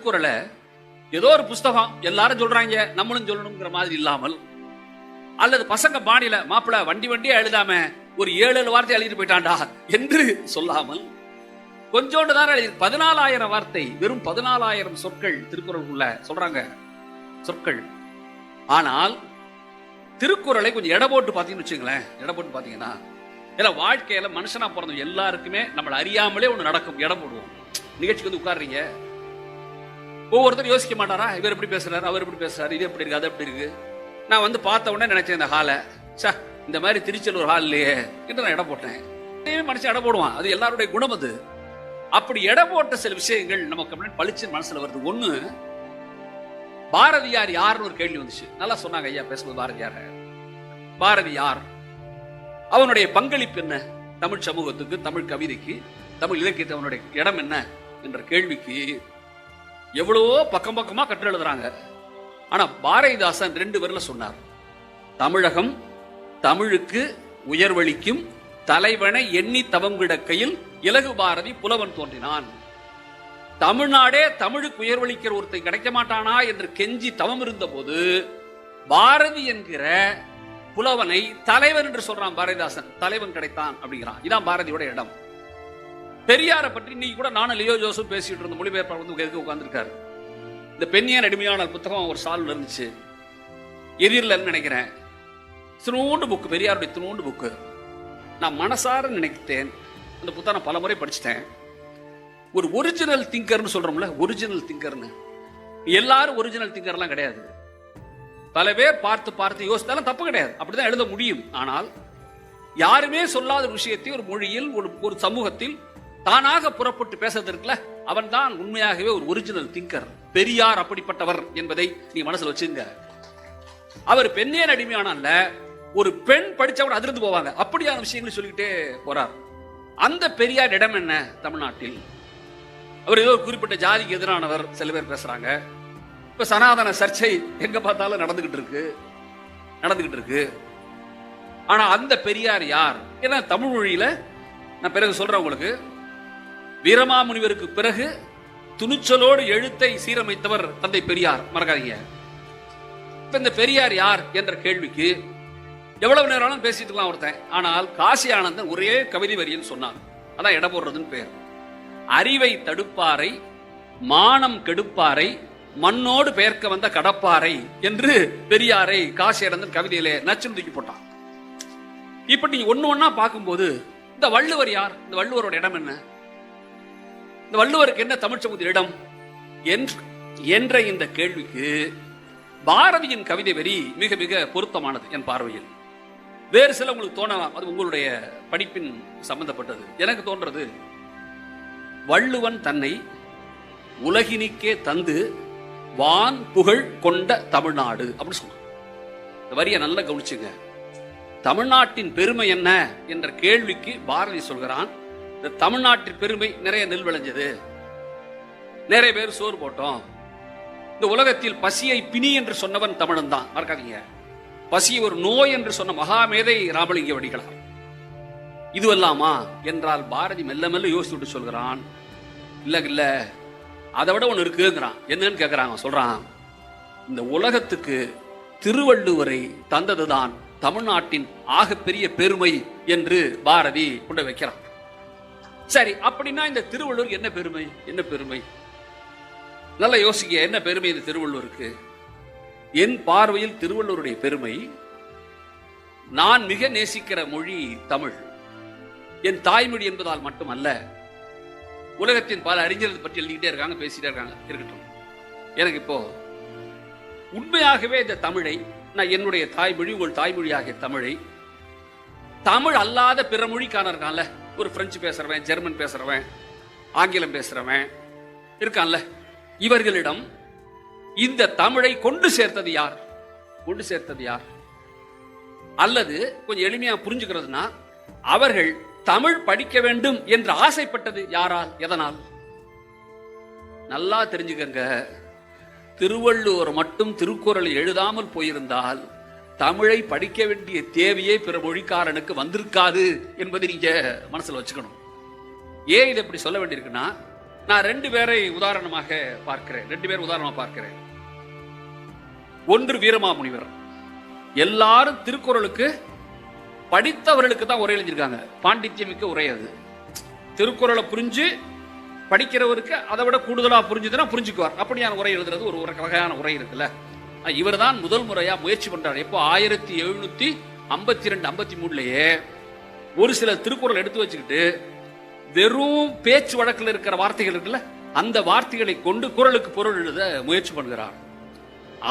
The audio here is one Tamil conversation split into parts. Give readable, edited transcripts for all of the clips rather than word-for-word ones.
திருக்குறளை ஏதோ ஒரு புஸ்தகம் எல்லாரும் சொல்றாங்க நம்மளும் சொல்லணுங்கிற மாதிரி இல்லாமல், அல்லது பசங்க பாணியில மாப்பிள்ள வண்டி வண்டியா எழுதாம ஒரு 7 வார்த்தை எழுதிட்டு போயிட்டான்டா என்று சொல்லாமல் கொஞ்சோண்டு தான் எழுதி 14,000 வார்த்தை, வெறும் 14,000 சொற்கள் திருக்குறளுக்குள்ள சொல்றாங்க சொற்கள். ஆனால் திருக்குறளை கொஞ்சம் எடை போட்டு பார்த்தீங்கன்னு வச்சுங்களேன், எடை போட்டு பார்த்தீங்கன்னா ஏன்னா வாழ்க்கையில மனுஷனா பிறந்த எல்லாருக்குமே நம்மளை அறியாமலே ஒன்று நடக்கும். எடை போடுவோம். நிகழ்ச்சிக்கு வந்து உட்காடுறீங்க, ஒவ்வொருத்தரும் யோசிக்க மாட்டாரா, இவர் எப்படி பேசுறாரு, அவர் எப்படி பேசுறாரு, இது எப்படி இருக்கு, அது எப்படி இருக்கு. நான் வந்து பார்த்த உடனே நினைச்சேன் இந்த ஹாலை இந்த மாதிரி திருச்செல்லூர் ஹால் இல்லையே என்று நான் எடை போட்டேன். மனுஷன் எடை போடுவான், அது எல்லாருடைய குணம். அது அப்படி எடை போட்ட சில விஷயங்கள் நமக்கு பளிச்சு மனசுல வருது. ஒண்ணு, பாரதியார் யாருன்னு ஒரு கேள்வி வந்துச்சு. நல்லா சொன்னாங்க ஐயா பேசும்போது. பாரதி யார், அவனுடைய பங்களிப்பு என்ன தமிழ் சமூகத்துக்கு, தமிழ் கவிதைக்கு, தமிழ் இலக்கியத்துக்கு அவனுடைய இடம் என்ன என்ற கேள்விக்கு எவ்வளவோ பக்கம் பக்கமா கற்று எழுதுறாங்க. ஆனா பாரதிதாசன் 2 பேர்ல சொன்னார், தமிழகம் தமிழுக்கு உயர்வளிக்கும் தலைவனை எண்ணி தவங்கிடக்கையில் இலகு பாரதி புலவன் தோன்றினான். தமிழ்நாடே தமிழுக்கு உயர்வளிக்கிற ஒருத்தன் கிடைக்க மாட்டானா என்று கெஞ்சி தவம் இருந்த போது பாரதி என்கிற புலவனை தலைவன் என்று சொல்றான் பாரதிதாசன். தலைவன் கிடைத்தான் அப்படிங்கிறான். இதான் பாரதியோட இடம். பெரியாரை பற்றி இன்னைக்கு கூட நானும் லியோ ஜோசப் பேசிட்டு இருந்த மொழிபெயர்ப்பாளர் வந்து உட்கார்ந்துருக்காரு. இந்த பெண்ணியான் அடிமையான புத்தகம் ஒரு சால்ல இருந்துச்சு, எதிரில் நினைக்கிறேன். திருநூண்டு புக்கு, பெரியாருடைய திருநூண்டு புக்கு. நான் மனசார நினைத்தேன், அந்த புத்தகம் பல முறை படிச்சுட்டேன். ஒரு ஒரிஜினல் திங்கர்னு சொல்றோம்ல, ஒரிஜினல் திங்கர்னு, எல்லாரும் ஒரிஜினல் திங்கர்லாம் கிடையாது. பல பேர் பார்த்து பார்த்து யோசித்தாலும் தப்பு கிடையாது, அப்படிதான் எழுத முடியும். ஆனால் யாருமே சொல்லாத விஷயத்தை ஒரு மொழியில் ஒரு சமூகத்தில் தானாக புறப்பட்டு பேசுறதுக்குல அவன் தான் உண்மையாகவே ஒரு ஒரிஜினல் திங்கர். பெரியார் அப்படிப்பட்டவர் என்பதை நீ மனசுல வச்சுங்க. அவர் பெண்ணியன் அடிமையானால ஒரு பெண் படிச்சவங்க அதிர்ந்து போவாங்க, அப்படியான விஷயங்களை சொல்லிக்கிட்டே போறார். அந்த பெரியார் இடம் என்ன தமிழ்நாட்டில்? அவர் ஏதோ குறிப்பிட்ட ஜாதிக்கு எதிரானவர் சில பேர் பேசுறாங்க. இப்ப சனாதன சர்ச்சை எங்க பார்த்தாலும் நடந்துகிட்டு இருக்கு. ஆனா அந்த பெரியார் யார்? ஏன்னா தமிழ் மொழியில நான் பிறகு சொல்றேன் உங்களுக்கு, வீரமாமுனிவருக்கு பிறகு துணிச்சலோடு எழுத்தை சீரமைத்தவர் தந்தை பெரியார், மறக்காதீங்க. இப்ப இந்த பெரியார் யார் என்ற கேள்விக்கு எவ்வளவு நேரம் பேசிட்டு இருக்கலாம் ஒருத்தன். ஆனால் காசி ஆனந்தன் ஒரே கவிதை வரின்னு சொன்னார். அதான் எடை போடுறதுன்னு பேர். அறிவை தடுப்பாரை, மானம் கெடுப்பாரை, மண்ணோடு பெயர்க்க வந்த கடப்பாரை என்று பெரியாரை காசி ஆனந்தன் கவிதையிலே நச்சு தூக்கி போட்டான். இப்ப நீங்க ஒண்ணு பார்க்கும்போது இந்த வள்ளுவர் யார், இந்த வள்ளுவரோட இடம் என்ன, இந்த வள்ளுவருக்கு என்ன தமிழ் சமூகத்தில் இடம் என்ற இந்த கேள்விக்கு பாரதியின் கவிதை வரி மிக மிக பொருத்தமானது என் பார்வையில். வேறு சில உங்களுக்கு தோணலாம், அது உங்களுடைய படிப்பின் சம்பந்தப்பட்டது. எனக்கு தோன்றது, வள்ளுவன் தன்னை உலகினிக்கே தந்து வான் புகழ் கொண்ட தமிழ்நாடு அப்படின்னு சொல்றான். இந்த வரியை நல்லா கவனிச்சுங்க. தமிழ்நாட்டின் பெருமை என்ன என்ற கேள்விக்கு பாரதி சொல்கிறான், இந்த தமிழ்நாட்டின் பெருமை நிறைய நெல் விளைஞ்சது, நிறைய பேர் சோறு போட்டோம், இந்த உலகத்தில் பசியை பிணி என்று சொன்னவன் தமிழன் தான், மறக்காதீங்க. பசியை ஒரு நோய் என்று சொன்ன மகாமேதை ராமலிங்க வடிகளார். இதுவல்லாமா என்றால் பாரதி மெல்ல மெல்ல யோசிச்சுட்டு சொல்கிறான், இல்ல அதை விட ஒண்ணு இருக்குங்கிறான். என்னன்னு கேட்கிறாங்க. சொல்றான், இந்த உலகத்துக்கு திருவள்ளுவரை தந்ததுதான் தமிழ்நாட்டின் ஆகப்பெரிய பெருமை என்று பாரதி கொண்டு வைக்கிறான். சரி, அப்படின்னா இந்த திருவள்ளுவர் என்ன பெருமை, என்ன பெருமை? நல்லா யோசிக்க, என்ன பெருமை இந்த திருவள்ளுவருக்கு? என் பார்வையில் திருவள்ளுவருடைய பெருமை, நான் மிக நேசிக்கிற மொழி தமிழ். என் தாய்மொழி என்பதால் மட்டுமல்ல, உலகத்தின் பல அறிஞர்கள் பற்றி எழுதிக்கிட்டே இருக்காங்க, பேசிட்டே இருக்காங்க, இருக்கட்டும். எனக்கு இப்போ உண்மையாகவே இந்த தமிழை, நான் என்னுடைய தாய்மொழி, உங்கள் தாய்மொழியாகிய தமிழை, தமிழ் அல்லாத பிற மொழிக்கான இருக்கான்ல, ஒரு பிரெஞ்சு பேசுறவன், ஜெர்மன் பேசுறவன், ஆங்கிலம் பேசுறவன் இருக்கான்ல, இவர்களிடம் இந்த தமிழை கொண்டு சேர்த்தது யார்? அல்லது கொஞ்சம் எளிமையா புரிஞ்சுக்கிறதுனா, அவர்கள் தமிழ் படிக்க வேண்டும் என்று ஆசைப்பட்டது யாரால், எதனால்? நல்லா தெரிஞ்சுக்கங்க. திருவள்ளுவர் மட்டும் திருக்குறளை எழுதாமல் போயிருந்தால் தமிழை படிக்க வேண்டிய தேவையே பிற மொழிக்காரனுக்கு வந்திருக்காது என்பதை நீங்க மனசுல வச்சுக்கணும். ஏன் இதை இப்படி சொல்ல வேண்டியிருக்குன்னா, நான் ரெண்டு பேரை உதாரணமாக பார்க்கிறேன். ஒன்று வீரமாமுனிவர். எல்லாரும் திருக்குறளுக்கு படித்தவர்களுக்கு தான் உரை எழுதியிருக்காங்க. பாண்டித்யமிக்க உரை அது. திருக்குறளை புரிஞ்சு படிக்கிறவருக்கு அதை விட கூடுதலா புரிஞ்சுதுன்னா புரிஞ்சுக்குவார். அப்படியான உரை எழுதுறது ஒரு வகையான உரை இருக்குல்ல. இவர் தான் முதல் முறையா முயற்சி பண்றாரு. எப்போ 1752-53 ஒரு சில திருக்குறள் எடுத்து வச்சுக்கிட்டு வெறும் பேச்சு வழக்கில் இருக்கிற வார்த்தைகள் இருக்குல்ல, அந்த வார்த்தைகளை கொண்டு குறளுக்கு பொருள் எழுத முயற்சி பண்ணுகிறார்.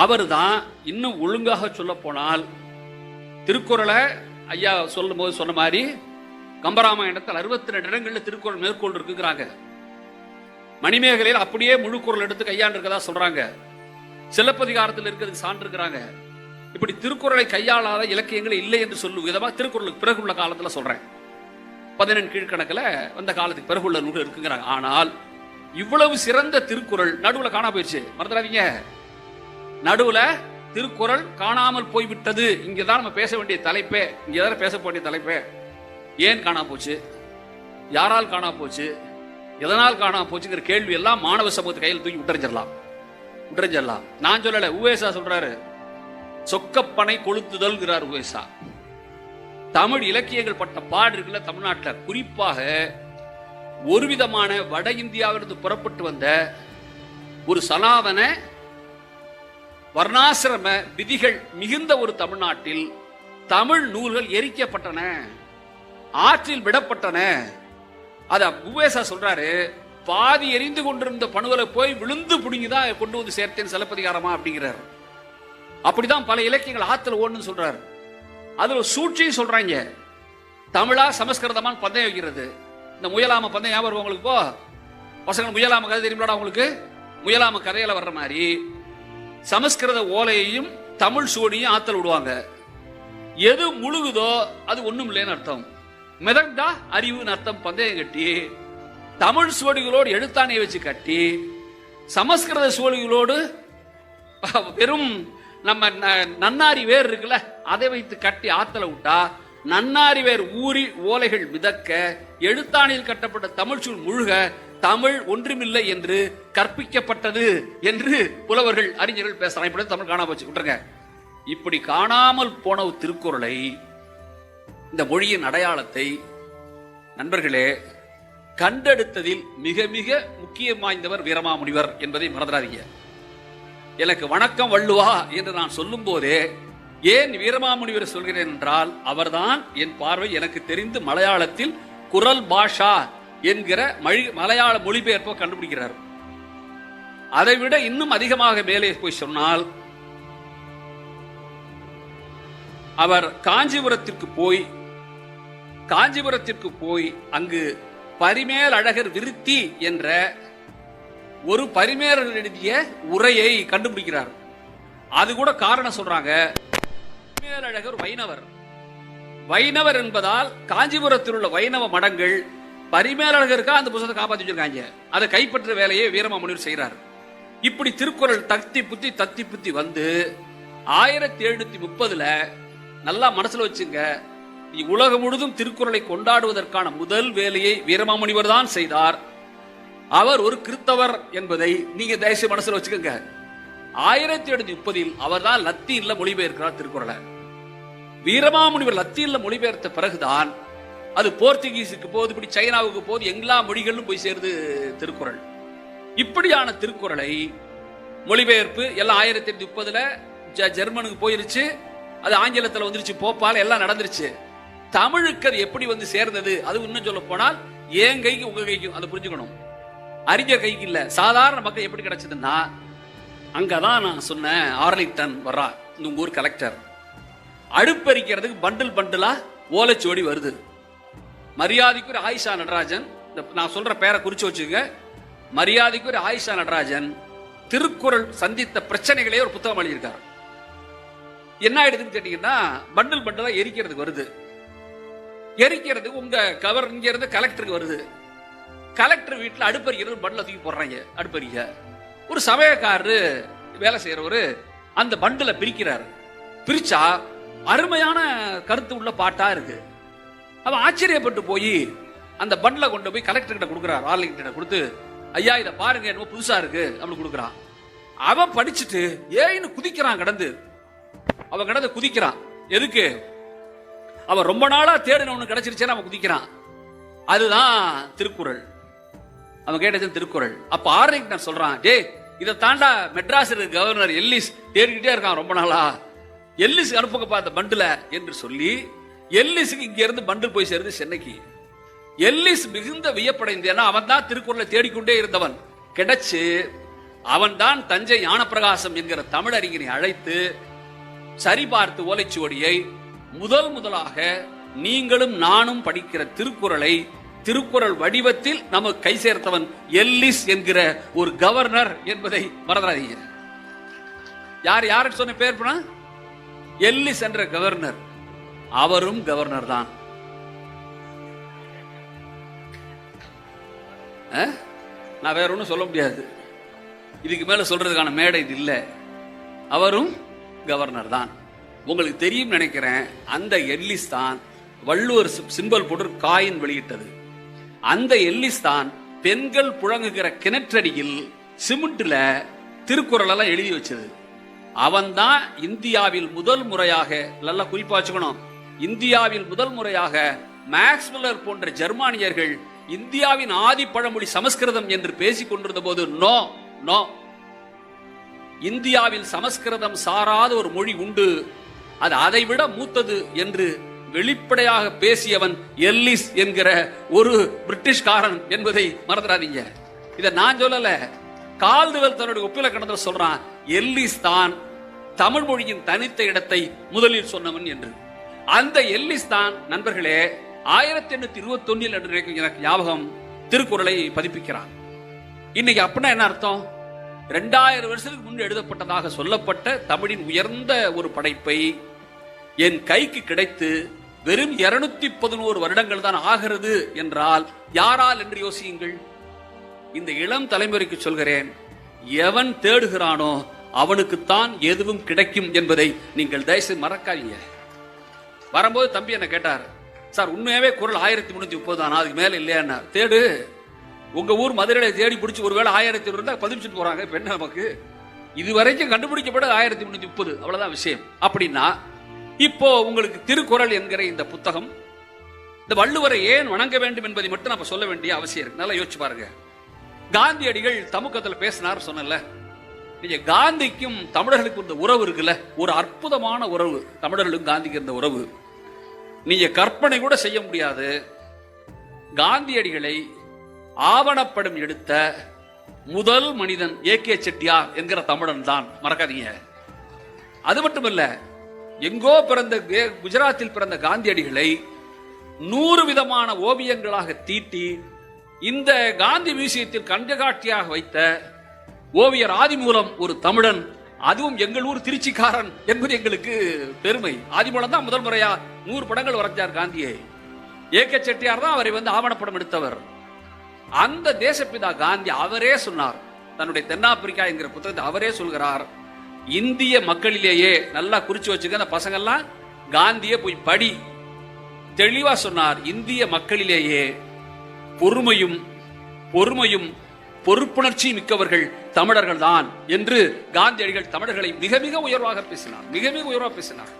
அவர் தான் இன்னும் ஒழுங்காக சொல்ல போனால் திருக்குறளை ஐயா சொல்லும் போது சொன்ன மாதிரி கம்பராமாயணத்தில் 62 இடங்கள்ல திருக்குறள் மேற்கோள் இருக்குங்கிறாங்க. மணிமேகலையில் அப்படியே முழு குறள் எடுத்து கையாண்டிருக்கதா சொல்றாங்க. சிலப்பதிகாரத்தில் இருக்கிறதுக்கு சான்று இருக்கிறாங்க. இப்படி திருக்குறளை கையாளாத இலக்கியங்கள் இல்லை என்று சொல்லும் விதமா திருக்குறளுக்கு பிறகுள்ள காலத்துல சொல்றேன். 14 கீழ்கணக்கில் வந்த காலத்துக்கு பிறகுள்ள நூல் இருக்குங்கிறாங்க. ஆனால் இவ்வளவு சிறந்த திருக்குறள் நடுவுல காணா போயிடுச்சு. மறந்துடாதீங்க, நடுவுல திருக்குறள் காணாமல் போய்விட்டது. இங்கதான் நம்ம பேச வேண்டிய தலைப்பே, இங்கதான் பேச வேண்டிய தலைப்பே. ஏன் காணா போச்சு, யாரால் காணா போச்சு, எதனால் காணா போச்சுங்கிற கேள்வி எல்லாம் மாணவ சமூகத்தை கையில் தூக்கி விட்டுறிஞ்சிடலாம். நான் சொல்லல, உவேசா சொல்றாரு. சொக்கப்பனை கொளுத்துதல் உவேசா. தமிழ் இலக்கியங்கள் பட்ட பாடு இருக்குல்ல தமிழ்நாட்டில், குறிப்பாக ஒரு விதமான வட இந்தியாவிலிருந்து புறப்பட்டு வந்த ஒரு சனாதன வர்ணாசிரம விதிகள் மிகுந்த ஒரு தமிழ்நாட்டில் தமிழ் நூல்கள் எரிக்கப்பட்டன, ஆற்றில் விடப்பட்டன. அத உவேசா சொல்றாரு, பாதி எரிந்து கொண்டிருந்த பணுவலை போய் விழுந்து புடுங்கிதான் கொண்டு வந்து சேர்த்தேன் சிலப்பதிகாரமா அப்படிங்கிறார். அப்படிதான் பல இலக்கியங்கள் ஆத்துல ஓடுன்னு சொல்றாரு. அதுல சூழ்ச்சியும் சொல்றாங்க. தமிழா சமஸ்கிருதமான பந்தயம் வைக்கிறது. இந்த முயலாம பந்தயம் ஞாபகம் உங்களுக்கு? போ பசங்க, முயலாம கதை தெரியுமாடா உங்களுக்கு? முயலாம கதையில வர்ற மாதிரி சமஸ்கிருத ஓலையையும் தமிழ் சுவடியும் ஆத்தல் விடுவாங்க. எது முழுகுதோ அது ஒண்ணும் இல்லைன்னு அர்த்தம். மிதந்தா அறிவுன்னு அர்த்தம். பந்தயம் கட்டி தமிழ் சுவடிகளோடு எழுத்தாணையை வச்சு கட்டி சமஸ்கிருத சுவடிகளோடு வெறும் நம்ம நன்னாரி வேர் இருக்குல்ல அதை வைத்து கட்டி ஆத்தல விட்டா நன்னாரி வேர் ஊறி ஓலைகள் மிதக்க எழுத்தாணையில் கட்டப்பட்ட தமிழ் சூழ் முழுக தமிழ் ஒன்றுமில்லை என்று கற்பிக்கப்பட்டது என்று புலவர்கள் அறிஞர்கள் பேசுறாங்க. இப்படி தமிழ் காணாம போச்சு, விட்டுருங்க. இப்படி காணாமல் போன திருக்குறளை, இந்த மொழியின் அடையாளத்தை நண்பர்களே கண்டெடுத்ததில் மிக மிக முக்கியம் வாய்ந்தவர் வீரமாமுனிவர் என்பதை மறந்துடாதீங்க. எனக்கு வணக்கம் வள்ளுவா என்று நான் சொல்லும் போதே ஏன் வீரமாமுனிவர் சொல்கிறேன் என்றால், அவர்தான் என் பார்வை எனக்கு தெரிந்து மலையாளத்தில் குரல் பாஷா என்கிற மலையாள மொழிபெயர்ப்பை கண்டுபிடிக்கிறார். அதை விட இன்னும் அதிகமாக மேலே போய் சொன்னால், அவர் காஞ்சிபுரத்திற்கு போய் அங்கு பரிமேல் அழகர் விருத்தி என்ற ஒரு பரிமேலழகர் எழுதிய உரையை கண்டுபிடிக்கிறார். அது கூட காரணம் சொல்றாங்க. பரிமேலழகர் வைணவர் என்பதால் காஞ்சிபுரத்தில் உள்ள வைணவ மடங்கள் பரிமேலழகருக்கா அந்த புத்தகத்தை காப்பாற்றி வச்சிருக்காங்க. அதை கைப்பற்ற வேலையை வீரமாமுனிவர் செய்கிறார். இப்படி திருக்குறள் தத்தி புத்தி வந்து 1730 நல்லா மனசுல வச்சுங்க, உலகம் முழுதும் திருக்குறளை கொண்டாடுவதற்கான முதல் வேலையை வீரமாமுனிவர் தான் செய்தார். அவர் ஒரு கிறிஸ்தவர் என்பதை நீங்க தயவுசெய்து மனசுல வச்சுக்கோங்க. 1730 அவர் தான் லத்தீன்ல மொழிபெயர்க்கிறார் திருக்குறளை. வீரமாமுனிவர் லத்தீன்ல மொழிபெயர்த்த பிறகுதான் அது போர்த்துகீஸுக்கு போகுது, இப்படி சைனாவுக்கு போகுது, எல்லா மொழிகளிலும் போய் சேருது திருக்குறள். இப்படியான திருக்குறளை மொழிபெயர்ப்பு எல்லாம் 1730 ஜெர்மனுக்கு போயிருச்சு, அது ஆங்கிலத்தில் வந்துருச்சு, போப்பால் எல்லாம் நடந்துருச்சு. தமிழுக்கு அது எப்படி வந்து சேர்ந்தது, அது இன்னும் சொல்ல போனால் என் கைக்கு உங்க கைக்கும் அதை புரிஞ்சுக்கணும். அறிஞர் கைக்கு இல்ல, சாதாரண மக்கள் எப்படி கிடைச்சதுன்னா, அங்கதான் நான் சொன்னேன் ஆர்லிங்டன் வர்றா, உங்க ஊர் கலெக்டர், அடுப்பறிக்கிறதுக்கு பண்டிலா ஓலைச்சுவடி வருது. மரியாதைக்குரிய ஆயிஷா நடராஜன், நான் சொல்ற பேரை குறிச்சு வச்சுக்க, மரியாதைக்குரிய ஆயிஷா நடராஜன் திருக்குறள் சந்தித்த பிரச்சனைகளே ஒரு புத்தகம் எழுதியிருக்காரு. என்ன ஆயிடுதுன்னு கேட்டீங்கன்னா, பண்டிலா எரிக்கிறதுக்கு வருது. எரிக்கிறதுக்கு உங்க கவர் இங்க இருந்து கலெக்டருக்கு வருது. கலெக்டர் வீட்டில் அடுப்பறிக்கிறது பண்டில தூக்கி போடுறாங்க. அடுப்பறிக்க ஒரு சமயக்காரரு வேலை செய்யறவரு அந்த பண்டில பிரிக்கிறாரு. பிரிச்சா அருமையான கருத்து உள்ள பாட்டா இருக்கு. அவன் ஆச்சரியப்பட்டு போய் அந்த பண்டில கொண்டு போய் கலெக்டர் கிட்ட கொடுக்குறாரு. ஆர்லிங்டன் கொடுத்து, ஐயா இதை பாருங்க என்னமோ புதுசா இருக்கு அப்படின்னு கொடுக்குறான். அவன் படிச்சுட்டு ஏன்னு குதிக்கிறான். அவன் கடந்து குதிக்கிறான். எதுக்கு? அவன் ரொம்ப நாளா தேடின ஒண்ணு கிடைச்சிருச்சேன்னு அவன் குதிக்கிறான். அதுதான் திருக்குறள். அவன் கேட்டது திருக்குறள். அப்ப ஆர்லிங்டன் சொல்றான், டே இதை தாண்டா மெட்ராஸ் கவர்னர் எல்லிஸ் தேடிக்கிட்டே இருக்கான் ரொம்ப நாளா, எல்லிஸ் அனுப்புங்க பார்த்த பண்டுல என்று சொல்லி எல்லிஸுக்கு இங்க இருந்து பண்டு போய் சேருது சென்னைக்கு. எல்லிஸ் மிகுந்த வியப்படைந்தேன்னா அவன் தான் திருக்குறளை தேடிக்கொண்டே இருந்தவன். கிடைச்சு அவன் தான் தஞ்சை ஞானப்பிரகாசம் என்கிற தமிழறிஞரை அழைத்து சரிபார்த்து ஓலைச்சுவடியை முதலாக நீங்களும் நானும் படிக்கிற திருக்குறளை திருக்குறள் வடிவத்தில் நமக்கு கை சேர்த்தவன் எல்லிஸ் என்கிற ஒரு கவர்னர் என்பதை மறந்துடாதீங்க. யார் சொன்ன பேர்? எல்லிஸ் என்ற கவர்னர். அவரும் கவர்னர் தான். நான் வேற ஒன்றும் சொல்ல முடியாது. இதுக்கு மேல சொல்றதுக்கான மேடை இது இல்லை. அவரும் கவர்னர் தான். உங்களுக்கு தெரியும் நினைக்கிறேன், அந்த எல்லிஸ் தான் வள்ளுவர் சிம்பல் போட்டு காயின் வெளியிட்டது. அந்த எல்லிஸ் தான் பெண்கள் புழங்குகிற கிணற்றடியில் சிமெண்ட்ல திருக்குறள் எல்லாம் எழுதி வச்சது. அவன் தான் இந்தியாவில் முதல் முறையாக, நல்லா குறிப்பா வச்சுக்கணும், இந்தியாவில் முதல் முறையாக மேக்ஸ்வெல்லர் போன்ற ஜெர்மானியர்கள் இந்தியாவின் ஆதி பழமொழி சமஸ்கிருதம் என்று பேசிக் கொண்டிருந்த போது நோ இந்தியாவில் சமஸ்கிருதம் சாராத ஒரு மொழி உண்டு, அது அதைவிட மூத்தது என்று வெளிப்படையாக பேசியவன் எல்லிஸ் என்கிற ஒரு பிரிட்டிஷ்காரன் என்பதை மறந்துடாதீங்க. இதை நான் சொல்லல, கால்டுவெல் தன்னுடைய ஒப்பில கடந்த சொல்றான், எல்லிஸ் தான் தமிழ் மொழியின் தனித்த இடத்தை முதலில் சொன்னவன் என்று. அந்த எல்லிஸ் தான் நண்பர்களே 1821 என்று எனக்கு ஞாபகம் திருக்குறளை பதிப்பிக்கிறான். இன்னைக்கு அப்படின்னா என்ன அர்த்தம்? 2000 வருஷத்துக்கு முன்பு எழுதப்பட்டதாக சொல்லப்பட்ட தமிழின் உயர்ந்த ஒரு படைப்பை என் கைக்கு கிடைத்து வெறும் 211 வருடங்கள் தான் ஆகிறது என்றால் யாரால் என்று யோசியுங்கள். இந்த இளம் தலைமுறைக்கு சொல்கிறேன், எவன் தேடுகிறானோ அவனுக்குத்தான் எதுவும் கிடைக்கும் என்பதை நீங்கள் தயவுசெய்து மறக்காதீங்க. வரும்போது தம்பி என்ன கேட்டார், சார் உண்மையாவே குறள் 1330 தானா, அதுக்கு மேல இல்லையா? தேடு, உங்க ஊர் மதுரையில தேடி பிடிச்சி ஒருவேளை 1000 இருந்தா பதிப்பிச்சுட்டு போறாங்க. இப்ப என்ன நமக்கு இதுவரைக்கும் கண்டுபிடிக்கப்பட 1330, அவ்வளவுதான் விஷயம். அப்படின்னா இப்போ உங்களுக்கு திருக்குறள் என்கிற இந்த புத்தகம், இந்த வள்ளுவரை ஏன் வணங்க வேண்டும் என்பதை மட்டும் நம்ம சொல்ல வேண்டிய அவசியம் இருக்கு. நல்லா யோசிச்சு பாருங்க. காந்தியடிகள் தமுக்கத்தில் பேசினார் சொன்னல, நீங்க காந்திக்கும் தமிழர்களுக்கு இந்த உறவு இருக்குல்ல, ஒரு அற்புதமான உறவு. தமிழர்களுக்கும் காந்திக்கு இருந்த உறவு நீங்க கற்பனை கூட செய்ய முடியாது. காந்தியடிகளை ஆவணப்படம் எடுத்த முதல் மனிதன் ஏகே செட்டியார் என்கிற தமிழன் தான், மறக்காதீங்க. அது மட்டுமல்ல, எங்கோ பிறந்த குஜராத்தில் பிறந்த காந்தியடிகளை 100 விதமான ஓவியங்களாக தீட்டி இந்த காந்தி மியூசியத்தில் கண்காட்சியாக வைத்த ஓவியர் ஆதிமூலம் ஒரு தமிழன், அதுவும் எங்கள் ஊர் திருச்சிக்காரன் என்பது எங்களுக்கு பெருமை. ஆதிமூலம் தான் முதல் முறையா 100 படங்கள் வரைஞ்சார் காந்தியை. ஏகே செட்டியார் தான் அவரை ஆவணப்படம் எடுத்தவர். அந்த தேசப்பிதா காந்தி அவரே சொன்னார், தன்னுடைய தென்னாப்பிரிக்கா என்கிற புத்தகத்தை அவரே சொல்கிறார், இந்திய மக்களிலேயே, நல்லா குறிச்சு வச்சுக்க அந்த பசங்கள்லாம், காந்தியை போய் படி, தெளிவா சொன்னார், இந்திய மக்களிலேயே பொறுமையும் பொறுப்புணர்ச்சி மிக்கவர்கள் தமிழர்கள் தான் என்று காந்தியடிகள் தமிழர்களை மிக மிக உயர்வாக பேசினார்.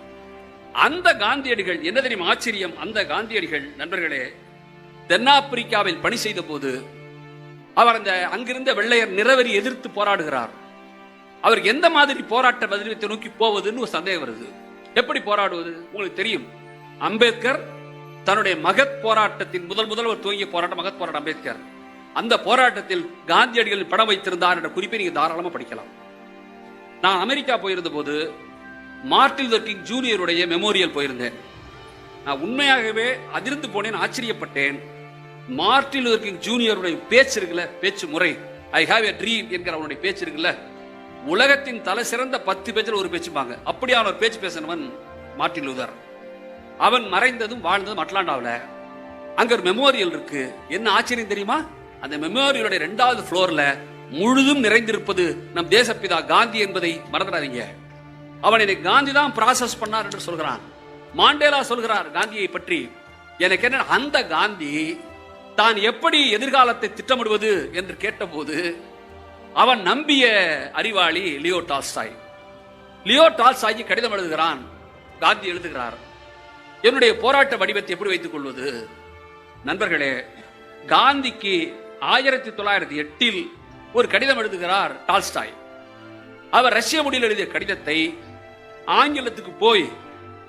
அந்த காந்தியடிகள் என்ன தெரியும் ஆச்சரியம், அந்த காந்தியடிகள் நண்பர்களே தென்னாப்பிரிக்காவில் பணி செய்த போது அவர் அங்கிருந்த வெள்ளையர் நிறவெறி எதிர்த்து போராடுகிறார். அவர் எந்த மாதிரி போராட்ட வடிவத்தை நோக்கி போவதுன்னு ஒரு சந்தேகம் வருது. எப்படி போராடுவது உங்களுக்கு தெரியும். அம்பேத்கர் தன்னுடைய மகத் போராட்டத்தின் முதல் துவங்கிய போராட்டம் மகத் போராட்டம். அம்பேத்கர் அந்த போராட்டத்தில் காந்தியடிகள் படம் வைத்திருந்தார் என்ற குறிப்பை நீங்க தாராளமா படிக்கலாம். நான் அமெரிக்கா போயிருந்த போது மார்ட்டின் லூதர் கிங் ஜூனியருடைய மெமோரியல் போயிருந்தேன். நான் உண்மையாகவே அதிர்ந்து போனேன், ஆச்சரியப்பட்டேன். மார்ட்டின் லூதர் கிங் ஜூனியருடைய பேச்சு இருக்குல்ல, பேச்சு முறை, ஐ ஹாவ் எ ட்ரீம் என்கிற அவனுடைய பேச்சு இருக்குல்ல, உலகத்தின் தலை சிறந்த 10 பேச்சில் ஒரு பேச்சுப்பாங்க. அப்படியான ஒரு பேச்சு பேசினவன் மார்ட்டின் லூதர். அவன் மறைந்ததும் வாழ்ந்ததும் அட்லாண்டாவில். அங்க ஒரு மெமோரியல் இருக்கு. என்ன ஆச்சரியம் தெரியுமா? அந்த மெமோரியலுடைய 2வது ஃப்ளோர்ல முழுதும் நிறைந்திருப்பது நம் தேசப்பிதா காந்தி என்பதை மறந்துடாதீங்க. அவன் என்னை காந்தி தான் ப்ராசஸ் பண்ணார் என்று சொல்கிறான். மாண்டேலா சொல்கிறார் காந்தியை பற்றி. எனக்கு என்ன, அந்த காந்தி தான் எப்படி எதிர்காலத்தை திட்டமிடுவது என்று கேட்டபோது அவன் நம்பிய அறிவாளி லியோ டால்ஸ்டாய். லியோ டால்ஸ்டாய்க்கு கடிதம் எழுதுகிறான். காந்தி எழுதுகிறார், என்னுடைய போராட்ட வடிவத்தை எப்படி வைத்துக் கொள்வது? நண்பர்களே, காந்திக்கு 1908 ஒரு கடிதம் எழுதுகிறார் டால்ஸ்டாய். அவர் ரஷ்ய மொழியில் எழுதிய கடிதத்தை ஆங்கிலத்துக்கு போய்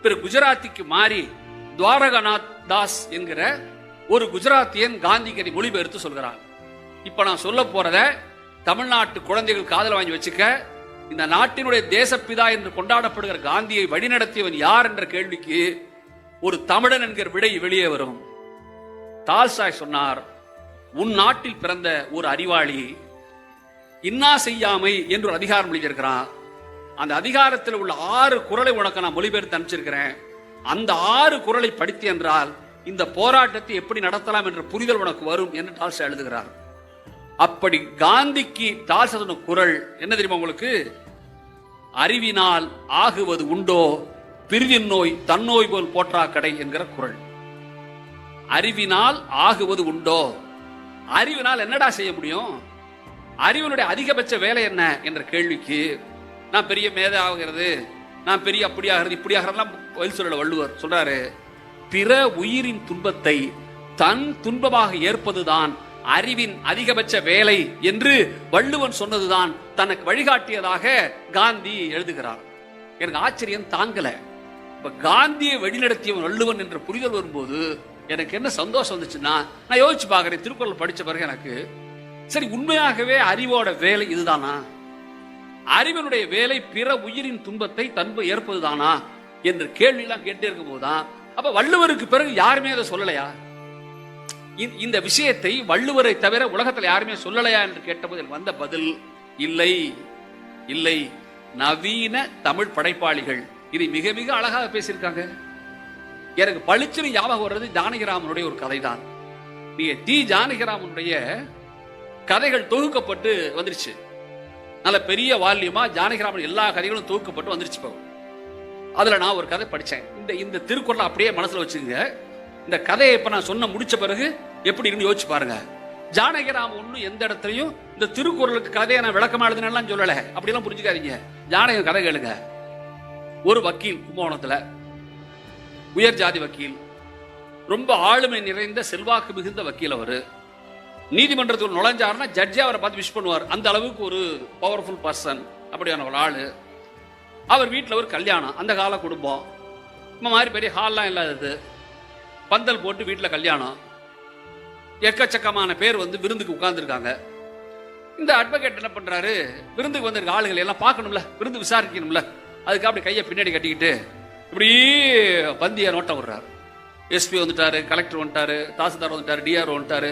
பிறகு குஜராத்திக்கு மாறி துவாரகநாத் தாஸ் என்கிற ஒரு குஜராத்தியன் காந்திக்கு அதை மொழிபெயர்த்து சொல்கிறார். இப்ப நான் சொல்ல போறத தமிழ்நாட்டு குழந்தைகள் காதல் வாங்கி வச்சுக்க. இந்த நாட்டினுடைய தேசப்பிதா என்று கொண்டாடப்படுகிற காந்தியை வழிநடத்தியவன் யார் என்ற கேள்விக்கு ஒரு தமிழன் என்கிற விடை வெளியே வரும். டால்ஸ்டாய் சொன்னார், உன் நாட்டில் பிறந்த ஒரு அறிவாளி இன்னா செய்யாமை என்று ஒரு அதிகாரம் எழுதியிருக்கிறான். அந்த அதிகாரத்தில் உள்ள 6 குறளை உனக்கு நான் மொழிபெயர்த்து அனுப்பிச்சிருக்கிறேன். அந்த 6 குறளை படித்து என்றால் இந்த போராட்டத்தை எப்படி நடத்தலாம் என்ற புரிதல் உனக்கு வரும் என்று டால்ஸ்டாய் எழுதுகிறார். அப்படி காந்திக்கு டால்ஸ்டாய் சொன்ன குறள் என்ன தெரியுமா உங்களுக்கு? அறிவினால் ஆகுவது உண்டோ பிரிவின் நோய் தன்னோய் போல் போற்றா கடை என்கிற குறள். அறிவினால் ஆகுவது உண்டோ? அறிவினால் என்னடா செய்ய முடியும்? அறிவினுடைய அதிகபட்ச வேலை என்ன என்ற கேள்விக்கு நான் பெரிய மேதை ஆகிறது, நான் பெரிய அப்படி ஆகிறது இப்படி ஆகிறதுலாம் பதில் சொல்லல. வள்ளுவர் சொல்றாரு, பிற உயிரின் துன்பத்தை தன் துன்பமாக ஏற்பதுதான் அறிவின் அதிகபட்ச வேலை என்று வள்ளுவன் சொன்னதுதான் தனக்கு வழிகாட்டியதாக காந்தி எழுதுகிறார். எனக்கு ஆச்சரியம் தாங்கல. இப்ப காந்தியை வழிநடத்தியவன் வள்ளுவன் என்ற புரிதல் வரும்போது எனக்கு என்ன சந்தோஷம் வந்துச்சுன்னா, நான் யோசிச்சு பார்க்கிறேன், திருக்குறள் படிச்ச பிறகு எனக்கு சரி, உண்மையாகவே அறிவோட வேலை இதுதானா? அறிவனுடைய வேலை பிற உயிரின் துன்பத்தை தன்பு ஏற்பதுதானா என்ற கேள்வி எல்லாம் கேட்டே இருக்கும் போதுதான், அப்ப வள்ளுவருக்கு பிறகு யாருமே அதை சொல்லலையா? இந்த விஷயத்தை வள்ளுவரை தவிர உலகத்தில் யாருமே சொல்லலையா என்று கேட்டபோது வந்த பதில் இல்லை இல்லை. நவீன தமிழ் படைப்பாளிகள் இதை மிக மிக அழகாக பேசியிருக்காங்க. எனக்கு பளிச்சுன்னு ஞாபகம் வர்றது ஜானகிராமனுடைய ஒரு கதை தான். டி ஜானகிராமனுடைய கதைகள் தொகுக்கப்பட்டு வந்துருச்சு. நல்ல பெரிய வால்யூமா ஜானகிராமன் எல்லா கதைகளும் தொகுக்கப்பட்டு வந்துருச்சு. அதுல நான் ஒரு கதை படிச்சேன். இந்த திருக்குறளை அப்படியே மனசுல வச்சுங்க. இந்த கதையை இப்ப நான் சொன்ன முடிச்ச பிறகு எப்படி இருக்குன்னு யோசிச்சு பாருங்க. ஜானகிராமன் ஒன்னும் எந்த இடத்துலயும் இந்த திருக்குறளுக்கு கதையை நான் விளக்கமா எழுதுனேன்னு சொல்லல, அப்படிலாம் புரிஞ்சுக்காதீங்க. ஜானகி கதை கேளுங்க. ஒரு வக்கீல் கும்பகோணத்துல, உயர் ஜாதி வக்கீல், ரொம்ப ஆளுமை நிறைந்த செல்வாக்கு மிகுந்த வக்கீல். அவரு நீதிமன்றத்தில் நுழைஞ்சாருன்னா ஜட்ஜி அவரை பார்த்து விஷ் பண்ணுவார். அந்த அளவுக்கு ஒரு பவர்ஃபுல் பர்சன். அப்படியான ஒரு ஆளு. அவர் வீட்டில் ஒரு கல்யாணம், அந்த கால குடும்பம், இந்த மாதிரி பெரிய ஹால்லாம் இல்லாதது, பந்தல் போட்டு வீட்டில் கல்யாணம், எக்கச்சக்கமான பேர் விருந்துக்கு உட்கார்ந்துருக்காங்க. இந்த அட்வொகேட் என்ன பண்றாரு, விருந்துக்கு வந்திருக்க ஆளுகளை எல்லாம் பார்க்கணும்ல, விருந்து விசாரிக்கணும்ல, அதுக்கு அப்படி கையை பின்னாடி கட்டிக்கிட்டு இப்படி பந்திய நோட்டம் விடுறாரு. எஸ்பி வந்துட்டாரு, கலெக்டர் வந்துட்டாரு, தாசில்தார் வந்துட்டாரு, டிஆர் வந்துட்டாரு,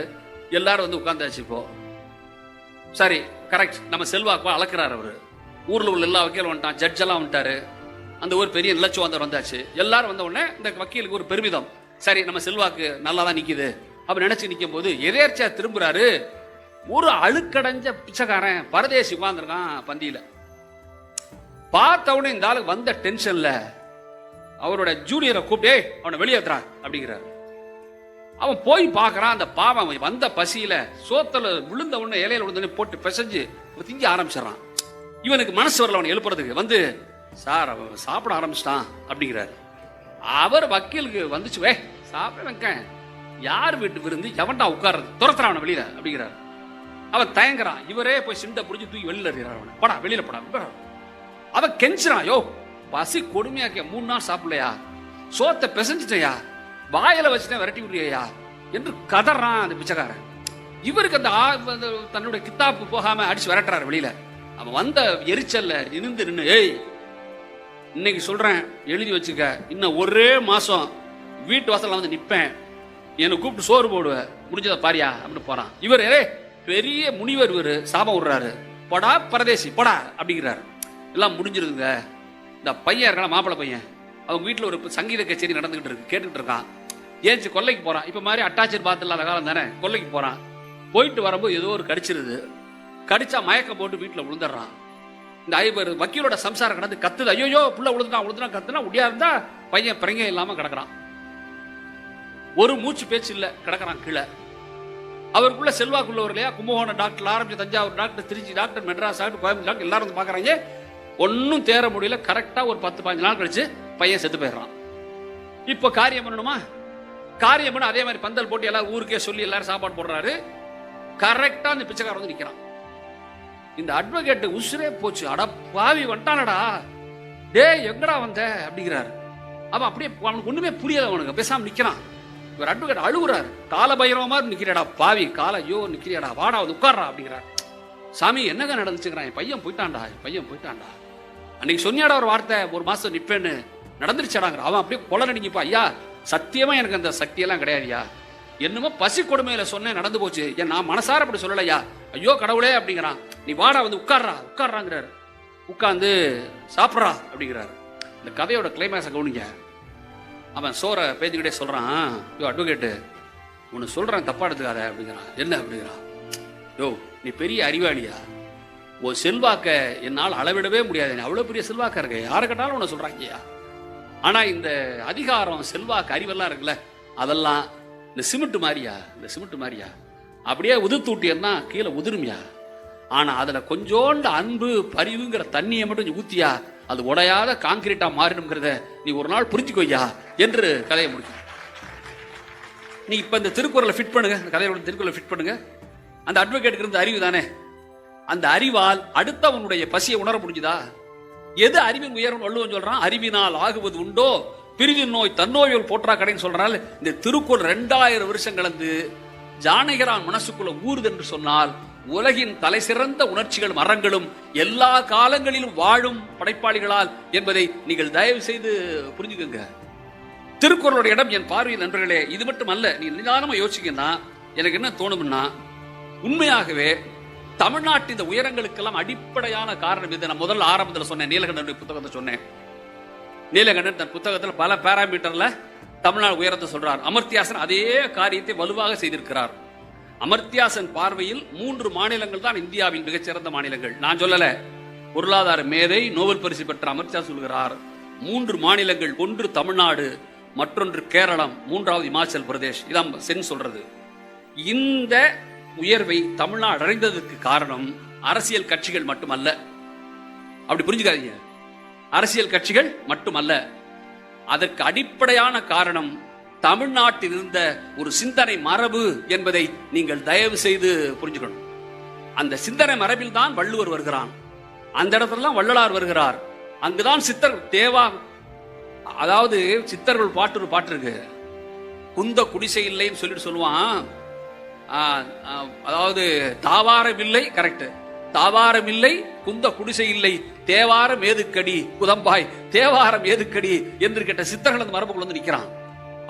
எல்லாரும் உட்கார்ந்தாச்சு. இப்போ சரி, கரெக்ட், நம்ம செல்வாக்கு அளக்குறாரு அவரு. ஊர்ல உள்ள எல்லா வக்கீலும் வந்துட்டான், ஜட்ஜ் எல்லாம் வந்துட்டாரு, அந்த ஒரு பெரிய நிலச்சுவாந்தர் வந்தாச்சு. எல்லாரும் வந்த உடனே இந்த வக்கீலுக்கு ஒரு பெருமிதம், சரி நம்ம செல்வாக்கு நல்லா தான் நிக்குது அப்ப நினைச்சு நிக்கும் போது எதேர்ச்சியா திரும்புறாரு. ஒரு அழுக்கடைஞ்ச பிச்சைக்காரன் பரதேசி உட்கார்ந்துருக்கான் பந்தியில. பார்த்த உடனே இந்த ஆளுக்கு வந்த டென்ஷன்ல அவரோட ஜூனியரை கூப்பிட்டே அவனை வெளியேற்றுறான் அப்படிங்கிறார். அவன் போய் பார்க்கறான். அந்த பாவம் வந்த பசியில சோத்துல விழுந்த உடனே இலையில விழுந்த போட்டு பிசைஞ்சு திங்க ஆரம்பிச்சிடறான். இவனுக்கு மனசு வரல அவனை எழுப்புறதுக்கு. சார் அவன் சாப்பிட ஆரம்பிச்சிட்டான் அப்படிங்கிறாரு. அவர் வக்கீலுக்கு வந்துச்சு, வே சாப்பிட வைக்க, யார் வீட்டு விருந்து, எவன்டா உட்கார்றது, துரத்துறான் அவனை வெளியில அப்படிங்கிறாரு. அவன் தயங்குறான். இவரே போய் சிண்டை பிடிச்சி தூக்கி வெளியில இருக்கிறார். அவனை படா வெளியில படா. அவன் கெஞ்சுறான், யோ பசி கொடுமையாக்க, 3 நாள் சாப்பிடலையா, சோத்தை பிசைஞ்சிட்டையா, வாயில வச்சுட்டேன், விரட்டி விடுறியா என்று கதறான் அந்த பிச்சைக்காரன். இவருக்கு அந்த தன்னுடைய கித்தாப்பு போகாம அடிச்சு விரட்டுறாரு வெளியில. அவன் வந்த எரிச்சல்ல நின்று, ஏய் இன்னைக்கு சொல்றேன் எழுதி வச்சுக்க, இன்னும் ஒரே மாசம் வீட்டு வாசல்ல நிப்பேன், என்னை கூப்பிட்டு சோறு போடுவேன், முடிஞ்சதை பாரியா அப்படின்னு போறான். இவர் பெரிய முனிவர், இவர் சாபம் விடுறாரு, போடா பரதேசி போடா அப்படிங்கிறாரு. எல்லாம் முடிஞ்சிருதுங்க. இந்த பையன் இருக்கான மாப்பிள்ளை பையன், அவங்க வீட்டில் ஒரு சங்கீத கச்சேரி நடந்துகிட்டு இருக்கு, கேட்டுக்கிட்டு இருக்கான். ஏச்சு கொல்லைக்கு போறான். இப்ப மாதிரி அட்டாச்சர் பாத்து இல்லாத காலம் தானே, கொல்லைக்கு போறான். போயிட்டு வரும்போது ஏதோ ஒரு கடிச்சிருது, கடிச்சா மயக்க போட்டு வீட்டுல விழுந்துடுறான். இந்த 5 வக்கீலோட சம்சாரம் கடந்து கத்துது, ஐயோ புள்ள விழுந்துட்டான் கத்துனா உடியா இருந்தா பையன் பிரங்க இல்லாம கிடக்குறான். ஒரு மூச்சு பேச்சு இல்ல, கிடக்குறான் கீழே. அவருக்குள்ள செல்வாக்குள்ளவர் இல்லையா? கும்பகோணம் டாக்டர் ஆரம்பிச்சு Thanjavur doctor, Trichy doctor, Madras doctor, Coimbatore doctor எல்லாரும் வந்து பார்க்குறாங்க. ஒன்றும் தேர முடியல. கரெக்டாக ஒரு 10-15 நாள் கழிச்சு பையன் செத்து போயிடுறான். இப்போ காரியம் பண்ணணுமா? காரியம் பண்ண அதே மாதிரி பந்தல் போட்டு எல்லாரும் ஊருக்கே சொல்லி எல்லாரும் சாப்பாடு போடுறாரு. கரெக்டாக அந்த பிச்சைக்காரன் வந்து நிற்கிறான். இந்த அட்வொகேட் உசுரே போச்சு. அட பாவி வந்துட்டானடா, டே எங்கடா வந்த அப்படிங்கிறாரு. அவன் அப்படியே அவனுக்கு ஒன்றுமே புரியல. அவனுக்கு பேசாமல் நிற்கிறான். இவர் அட்வொகேட் அழுகுறாரு. கால பைரவமா நிற்கிறாடா பாவி, கால ஐயோ நிற்கிறியாடா, வாடா வந்து உட்கார்றா அப்படிங்கிறார். சாமி என்னங்க நடந்துச்சுங்கிறான். என் பையன் போயிட்டான்டா, என் பையன் போயிட்டான்டா. அன்னைக்கு சொன்னியாடா ஒரு வார்த்தை, ஒரு மாசம் நிற்பேன்னு, நடந்துருச்சாடாங்கிற. அவன் அப்படியே கொலை நடிங்கப்பா. ஐயா சத்தியமா எனக்கு அந்த சக்தியெல்லாம் கிடையாதுயா, என்னமோ பசி கொடுமையில சொன்னேன், நடந்து போச்சு. ஏன் நான் மனசார அப்படி சொல்லலையா, ஐயோ கடவுளே அப்படிங்கிறான். நீ வாடா வந்து உட்கார்றா உட்கார்றாங்கிறாரு. உட்கார்ந்து சாப்பிட்றா அப்படிங்கிறாரு. இந்த கதையோட கிளைமேக்ஸை கவனிங்க. அவன் சோற பேசிக்கிட்டே சொல்றான், யோ அட்வொகேட்டு உன்னை சொல்றேன் தப்பா எடுத்துக்காத அப்படிங்கிறான். என்ன அப்படிங்கிறான். யோ நீ பெரிய அறிவாளியா, உன் செல்வாக்க என்னால் அளவிடவே முடியாது, அவ்வளவு பெரிய செல்வாக்கா இருக்க, யாரை கேட்டாலும் உன்னை சொல்றாங்கய்யா. ஆனா இந்த அதிகாரம் செல்வாக்கு அறிவெல்லாம் இருக்குல்ல, அதெல்லாம் இந்த சிமெண்ட் மாதிரியா, இந்த சிமெண்ட் மாதிரியா அப்படியே உதிர்த்து விட்டியன்னா கீழே உதிருமியா. ஆனா அதுல கொஞ்சோண்டு அன்பு பரிவுங்கிற தண்ணியை மட்டும் ஊத்தியா அது உடையாத கான்கிரீட்டா மாறினுங்கிறத நீ ஒரு நாள் புரிஞ்சுக்கோய்யா என்று கதையை முடிக்கும். நீ இப்ப இந்த திருக்குறளை ஃபிட் பண்ணுங்க, இந்த கதையோட திருக்குறளை ஃபிட் பண்ணுங்க. அந்த அட்வொகேட்டுக்கு இருந்த அறிவு தானே, அந்த அறிவால் அடுத்தவனுடைய பசியை உணர முடிஞ்சுதா? எது அறிவின் உயர்வு வள்ளுவன் சொல்றான், அறிவினால் ஆகுவது உண்டோ பிரிவின் நோய் தன்னோய்கள் போற்றா கடைன்னு சொல்றாள். இந்த திருக்குறள் 2000 வருஷம் கலந்து ஜானகிரான் மனசுக்குள்ள ஊறுது என்று சொன்னால், உலகின் தலை சிறந்த உணர்ச்சிகள் மரங்களும் எல்லா காலங்களிலும் வாழும் படைப்பாளிகளால் என்பதை நீங்கள் தயவு செய்து புரிஞ்சுக்கோங்க. திருக்குறளுடைய இடம் என் பார்வையில் நண்பர்களே இது மட்டும் அல்ல. நீ நிதானமா யோசிக்கன்னா எனக்கு என்ன தோணும்னா, உண்மையாகவே தமிழ்நாட்டின் இந்த உயரங்களுக்கெல்லாம் அடிப்படையான காரணம் இது. நான் முதல்ல ஆரம்பத்தில் சொன்னேன், நீலகண்டன் புத்தகத்தை சொன்னேன். நீலகண்டன் தன் புத்தகத்தில் பல பாராமீட்டர்ல தமிழ்நாடு உயரத்தை சொல்றார். அமர்த்தியாசன் அதே காரியத்தை வலுவாக செய்திருக்கிறார். அமர்த்தியாசன் பார்வையில் 3 மாநிலங்கள் தான் இந்தியாவின் மிகச்சிறந்த மாநிலங்கள். நான் சொல்லல, பொருளாதார மேதை நோபல் பரிசு பெற்ற அமர்த்தியாசன் சொல்கிறார் 3 மாநிலங்கள், ஒன்று தமிழ்நாடு, மற்றொன்று கேரளம், மூன்றாவது இமாச்சல் பிரதேஷ். இதான் சென் சொல்றது. இந்த உயர்வை தமிழ்நாடு அடைந்ததற்கு காரணம் அரசியல் கட்சிகள் மட்டுமல்ல. அப்படி புரிஞ்சுக்காதீங்க, அரசியல் கட்சிகள் மட்டுமல்ல. அதற்கு அடிப்படையான காரணம் தமிழ்நாட்டில் இருந்த ஒரு சிந்தனை மரபு என்பதை நீங்கள் தயவு செய்து புரிஞ்சுக்கணும். அந்த சிந்தனை மரபில் தான் வள்ளுவர் வருகிறான், அந்த இடத்துல வள்ளலார் வருகிறார், அங்குதான் சித்தர் தேவா. அதாவது சித்தர்கள் பாட்டு ஒரு பாட்டு இருக்கு, குந்த குடிசை இல்லைன்னு சொல்லிட்டு சொல்லுவான். அதாவது தாவாரம் இல்லை, கரெக்ட், தாவாரம் இல்லை, குந்த குடிசை இல்லை, தேவாரம் ஏதுக்கடி குதம்பாய், தேவாரம் ஏதுக்கடி என்று கேட்ட சித்தர்கள் அந்த மரபுக்குள்ள வந்து நிற்கிறான்.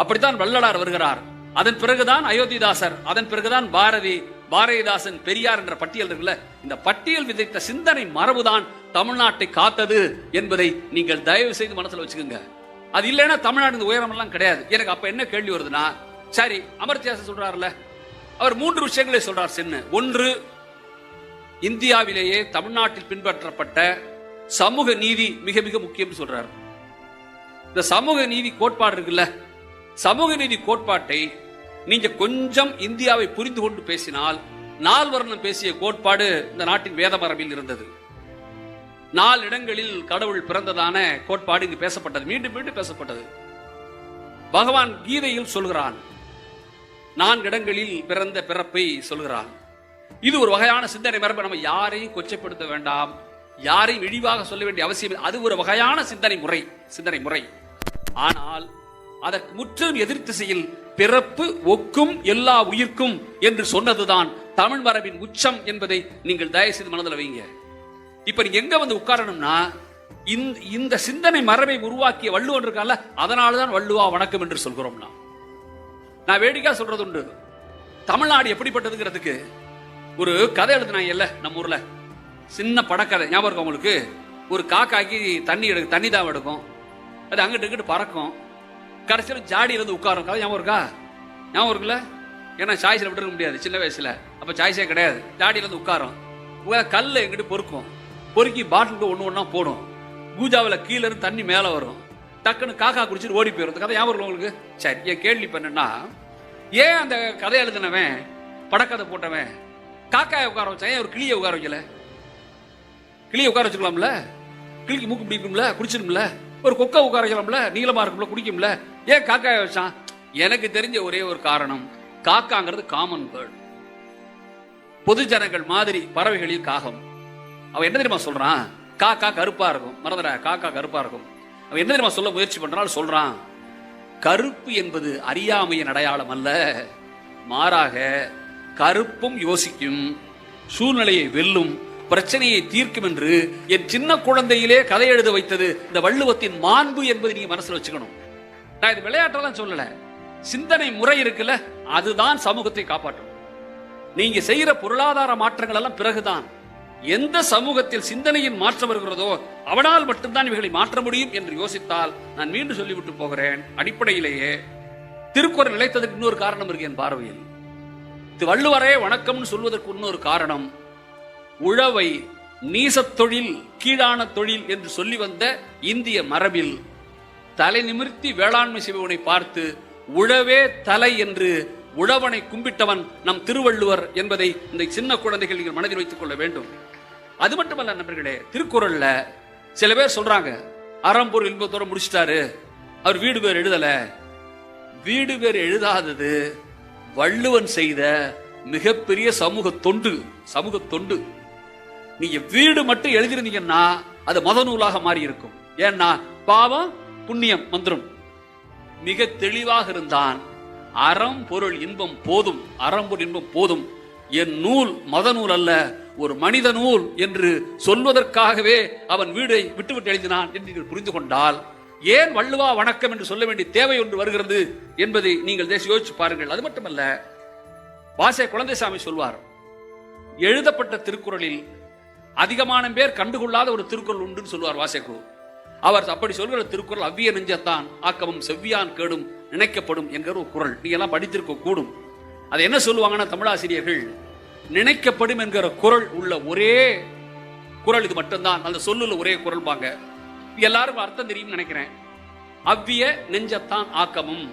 அப்படித்தான் வள்ளலார் வருகிறார். அதன் பிறகுதான் அயோத்திதாசர், அதன் பிறகுதான் பாரதி, பாரதிதாசன், பெரியார் என்ற பட்டியல் இருக்குல்ல. இந்த பட்டியல் விதைத்த சிந்தனை மரபுதான் தமிழ்நாட்டை காத்தது என்பதை நீங்கள் தயவு செய்து மனசுல வச்சுக்கோங்க. அது இல்லைன்னா தமிழ்நாடு இந்த உயரம் எல்லாம் கிடையாது. எனக்கு அப்ப என்ன கேள்வி வருதுன்னா, சரி அமர்த்தியாசன் சொல்றாருல்ல, அவர் 3 விஷயங்களை சொல்றார். சென்னு ஒன்று, இந்தியாவிலேயே தமிழ்நாட்டில் பின்பற்றப்பட்ட சமூக நீதி மிக மிக முக்கியம் சொல்றார். இந்த சமூக நீதி கோட்பாடு இருக்குல்ல, சமூக நீதி கோட்பாட்டை நீங்க கொஞ்சம் இந்தியாவை புரிந்து கொண்டு பேசினால், 4 வர்ணம் பேசிய கோட்பாடு இந்த நாட்டின் வேத மரபில் இருந்தது. 4 இடங்களில் கடவுள் பிறந்ததான கோட்பாடு இங்கு பேசப்பட்டது, மீண்டும் மீண்டும் பேசப்பட்டது. பகவான் கீதையில் சொல்கிறான், 4 இடங்களில் பிறந்த பிறப்பை சொல்கிறான். இது ஒரு வகையான சிந்தனை மரபு. நம்ம யாரையும் கொச்சைப்படுத்த வேண்டாம், யாரையும் இழிவாக சொல்ல வேண்டிய அவசியம். அது ஒரு வகையான சிந்தனை முறை. ஆனால் அதற்கு முற்றிலும் எதிர் திசையில் பிறப்பு ஒக்கும் எல்லா உயிர்க்கும் என்று சொன்னதுதான் தமிழ் மரபின் உச்சம் என்பதை நீங்கள் தயவு செய்து மனதில் வைங்க. இப்ப நீங்க எங்க வந்து உட்காரணும்னா, இந்த சிந்தனை மரபை உருவாக்கிய வள்ளுவன் இருக்கால, அதனாலதான் வள்ளுவா வணக்கம் என்று சொல்கிறோம். நான் வேடிக்கை சொல்றது உண்டு, தமிழ்நாடு எப்படிப்பட்டதுங்கிறதுக்கு ஒரு கதை எழுதினாங்கல்ல நம்ம ஊர்ல, சின்ன படக்கதை ஞாபகம் இருக்கும் உங்களுக்கு? ஒரு காக்காக்கி தண்ணி தான் எடுக்கும், அது அங்கிட்டு இங்கிட்டு பறக்கும், கடைசியில் ஜாடியில் வந்து உட்காரும். கதை ஞாபகம் இருக்கா? ஞாபகம் இருக்குல்ல? ஏன்னா சாய்ஸில் விட்டுருக்க முடியாது சின்ன வயசுல, அப்ப சாய்ஸே கிடையாது. ஜாடியில் வந்து உட்காரும், கல்ல எங்கிட்டு பொறுக்கி பாட்டிலுக்கு ஒன்று ஒன்றா போடும், பூஜாவில் கீழே இருந்து தண்ணி மேலே வரும், டக்குன்னு காக்கா குடிச்சிட்டு ஓடி போயிடும். கதை ஞாபகம் இருக்கும் உங்களுக்கு? சரி, என் கேள்வி என்னன்னா, ஏன் அந்த கதை எழுதினவன் படக்கதை போட்டவன் காக்காயை உட்கார வச்சான், ஒரு கிளியை உட்கார வைக்கல? கிளியை உட்கார வச்சுக்கலாம்ல, கிளிக்கு மூக்கு பிடிக்கும்ல, குடிச்சிடும்ல. ஒரு கொக்கை உட்கார வைக்கலாம்ல, நீளமா இருக்கும்ல, குடிக்கும்ல. ஏன் காக்காயை வச்சான்? எனக்கு தெரிஞ்ச ஒரே ஒரு காரணம், காக்காங்கிறது காமன் பேர்ட், பொது ஜனங்கள் மாதிரி பறவைகளில் காகம். அவன் என்ன தெரியுமா சொல்றான்? காக்கா கருப்பா இருக்கும், மறந்துடா, காக்கா கருப்பா இருக்கும். அவன் என்ன தெரியுமா சொல்ல முயற்சி பண்றான்? சொல்றான், கருப்பு என்பது அறியாமையின் அடையாளம் அல்ல, மாறாக கருப்பும் யோசிக்கும், சூழ்நிலையை வெல்லும், பிரச்சனையை தீர்க்கும் என்று என் சின்ன குழந்தையிலே கதை எழுத வைத்தது இந்த வள்ளுவத்தின் மாண்பு என்பதை நீங்க மனசுல வச்சுக்கணும். நான் இது விளையாட்டெல்லாம் சொல்லல, சிந்தனை முறை இருக்குல்ல, அதுதான் சமூகத்தை காப்பாற்றும். நீங்க செய்யற பொருளாதார மாற்றங்கள் எல்லாம் பிறகுதான். எந்த சமூகத்தில் சிந்தனையின் மாற்றம் வருகிறதோ அவனால் மட்டும்தான் இவைகளை மாற்ற முடியும் என்று யோசித்தால், நான் மீண்டும் சொல்லிவிட்டு போகிறேன், அடிப்படையிலேயே திருக்குறள் நிலைத்ததற்கு இன்னொரு காரணம் இருக்கு என் பார்வையில். வள்ளுவரே வணக்கம்னு சொல்வதற்கு இன்னொரு காரணம், உழவை நீசத் தொழில், கீழான தொழில் என்று சொல்லி வந்த இந்திய மரபில் தலை நிமிர்த்தி வேளாண்மை செய்பவனை பார்த்து உழவே தலை என்று உழவனை கும்பிட்டவன் நம் திருவள்ளுவர் என்பதை இந்த சின்ன குழந்தைகள் நீங்கள் மனதில் வைத்துக் கொள்ள வேண்டும். அது மட்டுமல்ல நண்பர்களே, திருக்குறள்ல சில பேர் சொல்றாங்க, அறம்பொருள் இன்பத்தோட முடிச்சிட்டாரு, அவர் வீடு பேர் எழுதல. வீடு பேர் எழுதாதது வள்ளுவன் செய்த மிகப்பெரிய சமூக தொண்டு. சமூக தொண்டு. நீங்க வீடு மட்டும் எழுதிருந்தீங்கன்னா அது மத நூலாக மாறி இருக்கும். ஏன்னா பாவம் புண்ணியம் மந்திரம் மிக தெளிவாக இருந்தான். அறம் பொருள் இன்பம் போதும், அறம்பொருள் இன்பம் போதும், என் நூல் மத நூல் அல்ல, ஒரு மனித நூல் என்று சொல்வதற்காகவே அவன் வீடை விட்டுவிட்டு எழுதினான் என்று நீங்கள் புரிந்து கொண்டால், ஏன் வள்ளுவா வணக்கம் என்று சொல்ல வேண்டிய தேவை ஒன்று வருகிறது என்பதை நீங்கள் யோசிச்சு பாருங்கள். அது மட்டுமல்ல, வாசே குழந்தைசாமி சொல்வார், எழுதப்பட்ட திருக்குறளில் அதிகமான பேர் கண்டுகொள்ளாத ஒரு திருக்குறள் உண்டு சொல்வார் வாசேக்கு. அவர் அப்படி சொல்கிற திருக்குறள் அவ்விய நெஞ்சத்தான் ஆக்கமும் செவ்வியான் கேடும் நினைக்கப்படும் என்கிற ஒரு குறள். நீங்க எல்லாம் படித்திருக்க கூடும். அது என்ன சொல்லுவாங்கன்னா, தமிழாசிரியர்கள், நினைக்கப்படும் என்கிற குறள் உள்ள ஒரே குறள் இது மட்டும்தான், அந்த சொல்லுல ஒரே குறள் பாங்க. எல்லாருக்கும் அர்த்தம் தெரியும் நினைக்கிறேன். அவ்விய நெஞ்சத்தான் ஆக்கமும்,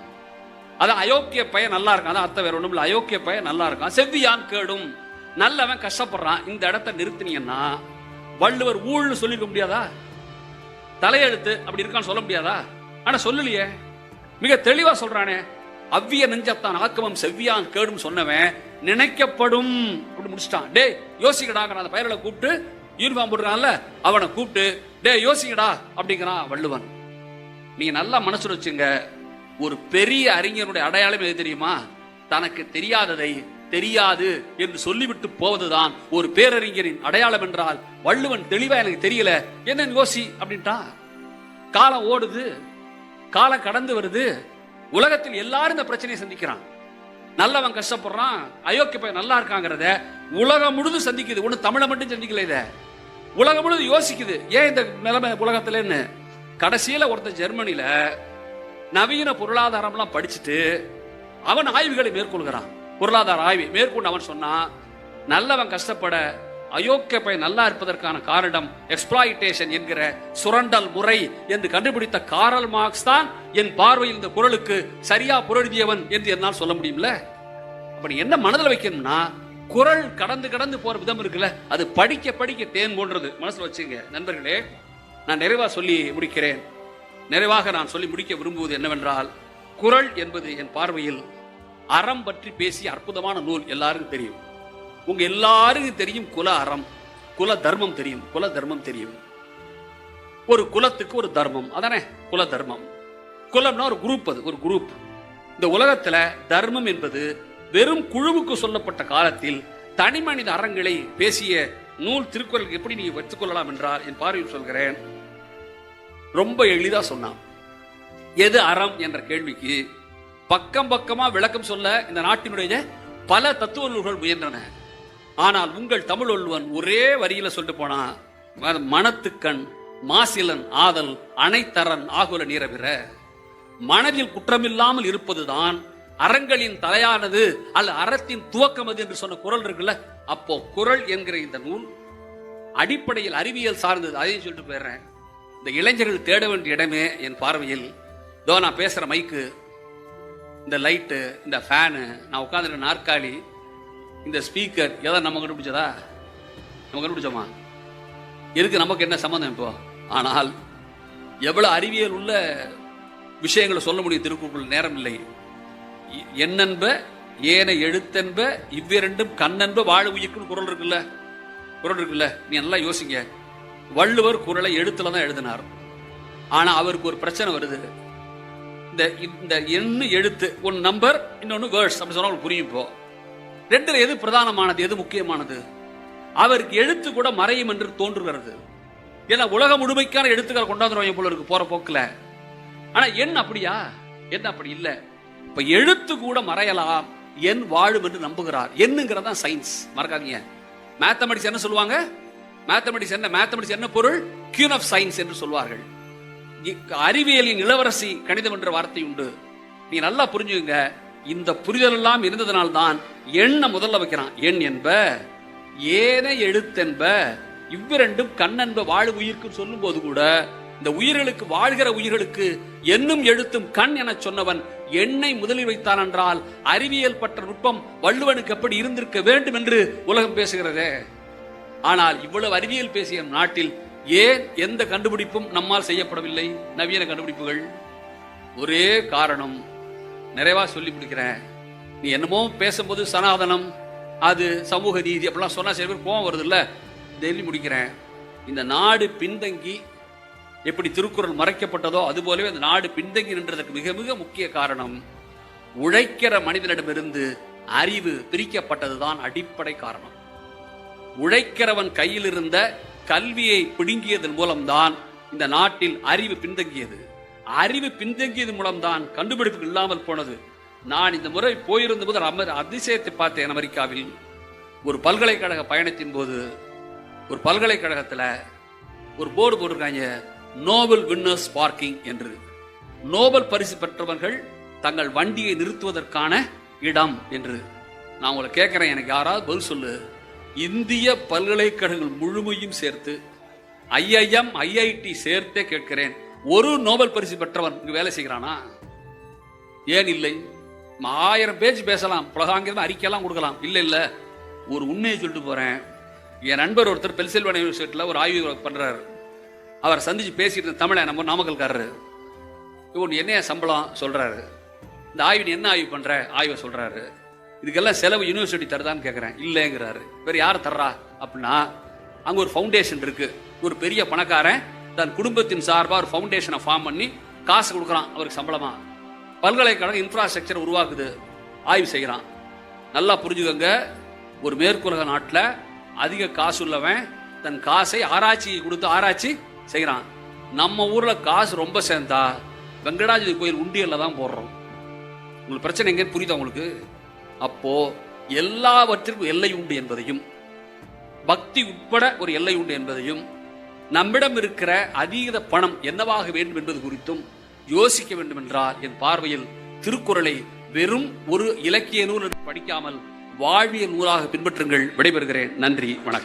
அதான் அயோக்கிய பையன் நல்லா இருக்கான், அதான் அர்த்தம், வேற ஒண்ணும் இல்ல. அயோக்கிய பையன் நல்லா இருக்கான், செவ்வியான் கேடும், நல்லவன் கஷ்டப்படுறான். இந்த இடத்தை நிறுத்தினீங்கன்னா வள்ளுவர் ஊழ்னு சொல்லிருக்க முடியாதா? தலையெழுத்து அப்படி இருக்கான்னு சொல்ல முடியாதா? ஆனா சொல்லலையே, மிக தெளிவா சொல்றானே, அவ்விய நெஞ்சத்தான் ஆக்கமும் செவ்வியான் கேடும் சொன்னவன் நினைக்கப்படும் அப்படி முடிச்சிட்டான். டே யோசிக்கடாங்க, அந்த பயிர்களை கூப்பிட்டு யூனிஃபார்ம் போட்டுறான்ல அவனை கூப்பிட்டு டே யோசிக்கடா அப்படிங்கிறான் வள்ளுவன். நீங்க நல்லா மனசுல வச்சுங்க, ஒரு பெரிய அறிஞருடைய அடையாளம் எது தெரியுமா? தனக்கு தெரியாததை தெரியாது என்று சொல்லிவிட்டு போவதுதான் ஒரு பேரறிஞரின் அடையாளம் என்றால், வள்ளுவன் தெளிவா எனக்கு தெரியல என்ன யோசி அப்படின்ட்டான். காலம் ஓடுது, காலம் கடந்து வருது, உலகத்தில் எல்லாரும் இந்த பிரச்சனையை சந்திக்கிறான். நல்லவன் கஷ்டப்படுறான், அயோக்கிய பையன் நல்லா இருக்காங்கிறத உலகம் முழுதும் சந்திக்குது. ஒண்ணு தமிழை மட்டும் சந்திக்கல, இத உலகம் முழுதும் யோசிக்குது, ஏன் இந்த நிலைமை உலகத்துலன்னு. கடைசியில ஒருத்தன் ஜெர்மனில நவீன பொருளாதாரம் எல்லாம் படிச்சுட்டு அவன் ஆய்வுகளை மேற்கொள்கிறான். பொருளாதார ஆய்வு மேற்கொண்டு அவன் சொன்னான், நல்லவன் கஷ்டப்பட அயோக்கிய பையன் நல்லா இருப்பதற்கான காரணம் எக்ஸ்பிளாய்டேஷன் என்கிற சுரண்டல் முறை என்று கண்டுபிடித்த காரல் மார்க்ஸ் தான் என் பார்வையில் இந்த குறளுக்கு சரியா பொருளியவன் என்று என்னால் சொல்ல முடியும்ல. அப்படி என்ன மனதில் வைக்கணும்னா, குறள் கடந்து கடந்து போற விதம் இருக்குல்ல, அது படிக்க படிக்க தேன் போன்றது. மனசுல வச்சுங்க நண்பர்களே. நான் நிறைவா சொல்லி முடிக்கிறேன். நிறைவாக நான் சொல்லி முடிக்க விரும்புவது என்னவென்றால், குறள் என்பது என் பார்வையில் அறம் பற்றி பேசிய அற்புதமான நூல். எல்லாருக்கும் தெரியும், உங்க எல்லாருக்கும் தெரியும் குல அறம், குல தர்மம் தெரியும், குல தர்மம் தெரியும். ஒரு குலத்துக்கு ஒரு தர்மம், அதானே குல தர்மம். குலம்னா ஒரு குரூப், அது ஒரு குரூப். இந்த உலகத்துல தர்மம் என்பது வெறும் குழுவுக்கு சொல்லப்பட்ட காலத்தில் தனி மனித அறங்களை பேசிய நூல் திருக்குறளுக்கு எப்படி நீங்க வைத்துக்கொள்ளலாம் என்றால், என் பார்வையில் சொல்கிறேன், ரொம்ப எளிதா சொன்னான். எது அறம் என்ற கேள்விக்கு பக்கம் பக்கமா விளக்கம் சொல்ல இந்த நாட்டினுடைய பல தத்துவ நூல்கள் முயன்றன. ஆனால் உங்கள் தமிழ் வள்ளுவன் ஒரே வரியில சொல்லிட்டு போனா, மனத்துக்கண் மாசிலன் ஆதல் அனைத்தரன் ஆகுல நீரவிர. மனதில் குற்றமில்லாமல் இருப்பதுதான் அறங்களின் தலையானது அல்ல அறத்தின் துவக்கம் அது என்று சொன்ன குறள் இருக்குல்ல. அப்போ குறள் என்கிற இந்த நூல் அடிப்படையில் அறிவியல் சார்ந்தது. அதையும் சொல்லிட்டு போயிடுறேன். இந்த இளைஞர்கள் தேட வேண்டிய இடமே என் பார்வையில், இதோ நான் பேசுற மைக்கு, இந்த லைட்டு, இந்த ஃபேனு, நான் உட்காந்துருக்க நாற்காலி, இந்த ஸ்பீக்கர் ஏதாவது நம்ம கண்டுபிடிச்சதா? நம்ம கண்டுபிடிச்சோமா? இருக்கு, நமக்கு என்ன சம்பந்தம் இப்போ? ஆனால் எவ்வளவு அறிவியல் உள்ள விஷயங்களை சொல்ல முடியும் திருக்குறள், நேரம் இல்லை. எண்ணென்ப ஏன எழுத்தென்ப இவ்விரண்டும் கண்ணென்ப வாழ உயிர்க்குன்னு குறள் இருக்குல்ல. நீ நல்லா யோசிங்க. வள்ளுவர் குறளை எழுத்துல தான் எழுதினார். ஆனா அவருக்கு ஒரு பிரச்சனை வருது. இந்த எண்ணு எழுத்து ஒன்னு நம்பர், இன்னொன்னு வேர்ட்ஸ் அப்படி சொன்னா புரியும். இப்போ ரெண்டுல எது பிரதானமானது, எது முக்கியமானது? அவருக்கு எழுத்து கூட மறையும் என்று தோன்றுகிறது. ஏன்னா உலக முழுமைக்கான எழுத்துக்களை கொண்டாந்துருவாங்க போல இருக்கு போற போக்குல. ஆனா எண் அப்படியா? எண் அப்படி இல்ல. இப்ப எழுத்து கூட மறையலாம், எண் வாழும் என்று நம்புகிறார். எண்ணுங்கிறதா சயின்ஸ், மறக்காதீங்க. மேத்தமெட்டிக்ஸ் என்ன சொல்லுவாங்க? மேத்தமெட்டிக்ஸ் என்ன பொருள்? கியூன் ஆஃப் சயின்ஸ் என்று சொல்வார்கள். அறிவியலின் இளவரசி கணிதம் என்ற வார்த்தை உண்டு. நீ நல்லா புரிஞ்சுங்க. இந்த புரிதல் எல்லாம் இருந்ததனால்தான் எண்ண முதல்ல வைக்கிறான். எண் என்ப ஏன எழுத்தென்ப இவ்விரண்டும் கண்ணென்ப வாழு உயிர்க்கு சொல்லும் போது கூட இந்த உயிர்களுக்கு, வாழ்கிற உயிர்களுக்கு எண்ணும் எழுத்தும் கண் என சொன்னவன் எண்ணை முதலில் வைத்தான் என்றால் அறிவியல் பற்ற நுட்பம் வள்ளுவனுக்கு எப்படி இருந்திருக்க வேண்டும் என்று உலகம் பேசுகிறதே. ஆனால் இவ்வளவு அறிவியல் பேசிய நாட்டில் ஏன் எந்த கண்டுபிடிப்பும் நம்மால் செய்யப்படவில்லை? நவீன கண்டுபிடிப்புகள். ஒரே காரணம், நிறைவா சொல்லி முடிக்கிறேன். நீ என்னமோ பேசும்போது சனாதனம், அது சமூக நீதி அப்படிலாம் சொன்னா சில பேர் கோவம் வருது இல்ல. டெல்லி முடிக்கிறேன். இந்த நாடு பின்தங்கி எப்படி திருக்குறள் மறைக்கப்பட்டதோ அதுபோலவே இந்த நாடு பின்தங்கி நின்றதற்கு மிக மிக முக்கிய காரணம் உழைக்கிற மனிதனிடமிருந்து அறிவு பிரிக்கப்பட்டதுதான் அடிப்படை காரணம். உழைக்கிறவன் கையில் இருந்த கல்வியை பிடுங்கியதன் மூலம்தான் இந்த நாட்டில் அறிவு பின்தங்கியது. அறிவு பின்தங்கியதன் மூலம்தான் கண்டுபிடிப்பு இல்லாமல் போனது. நான் இந்த முறை போயிருந்த போது அதிசயத்தை பார்த்தேன். அமெரிக்காவில் ஒரு பல்கலைக்கழக பயணத்தின் போது ஒரு பல்கலைக்கழகத்தில் ஒரு போர்டு போட்டிருக்காங்க, நோபல் வின்னர்ஸ் பார்க்கிங் என்று. நோபல் பரிசு பெற்றவர்கள் தங்கள் வண்டியை நிறுத்துவதற்கான இடம் என்று. நான் உங்களை கேட்கிறேன், எனக்கு யாராவது பதில் சொல்லு. இந்திய பல்கலைக்கழகங்கள் முழுமையும் சேர்த்து IIM IIT சேர்த்தே கேட்கிறேன், ஒரு நோபல் பரிசு பெற்றவன் இங்கு வேலை செய்கிறானா? ஏன் இல்லை? 1000 பேஜ் பேசலாம், உலகாங்கிற அறிக்கையெல்லாம் கொடுக்கலாம். இல்ல ஒரு உண்மையை சொல்லிட்டு போறேன். என் நண்பர் ஒருத்தர் பென்சில்வேனியா யூனிவர்சிட்டியில் ஒரு ஆய்வு பண்றாரு. அவர் சந்திச்சு பேசிட்டு தமிழை, நம்ம நாமக்கல்காரரு. இவன் என்ன சம்பளம் சொல்றாரு. இந்த ஆய்வு என்ன ஆய்வு பண்ற? ஆய்வை சொல்றாரு. இதுக்கெல்லாம் செலவு யூனிவர்சிட்டி தருதான்னு கேட்கிறேன். இல்லைங்கிறாரு. வேற யார் தர்றா அப்படின்னா, அங்க ஒரு ஃபவுண்டேஷன் இருக்கு. ஒரு பெரிய பணக்காரன் தன் குடும்பத்தின் சார்பா ஒரு ஃபவுண்டேஷனை ஃபார்ம் பண்ணி காசு கொடுக்குறான் அவருக்கு சம்பளமா. பல்கலைக்கழகம் இன்ஃப்ராஸ்ட்ரக்சர் உருவாக்குது, ஆய்வு செய்கிறான். நல்லா புரிஞ்சுக்கோங்க, ஒரு மேற்குலக நாட்டில் அதிக காசு உள்ளவன் தன் காசை ஆராய்ச்சி கொடுத்து ஆராய்ச்சி செய்கிறான். நம்ம ஊர்ல காசு ரொம்ப சேர்ந்தா வெங்கடாஜி கோயில் உண்டியல்ல தான் போடுறோம். உங்களுக்கு பிரச்சனை எங்கன்னு புரியுதா உங்களுக்கு? அப்போ எல்லாவற்றிற்கும் எல்லை உண்டு என்பதையும், பக்தி உட்பட ஒரு எல்லை உண்டு என்பதையும், நம்மிடம் இருக்கிற அதீத பணம் என்னவாக வேண்டும் என்பது குறித்தும் யோசிக்க வேண்டும் என்றால், என் பார்வையில் திருக்குறளை வெறும் ஒரு இலக்கிய நூல் படிக்காமல் வாழ்வியல் நூலாக பின்பற்றுங்கள். விடைபெறுகிறேன். நன்றி, வணக்கம்.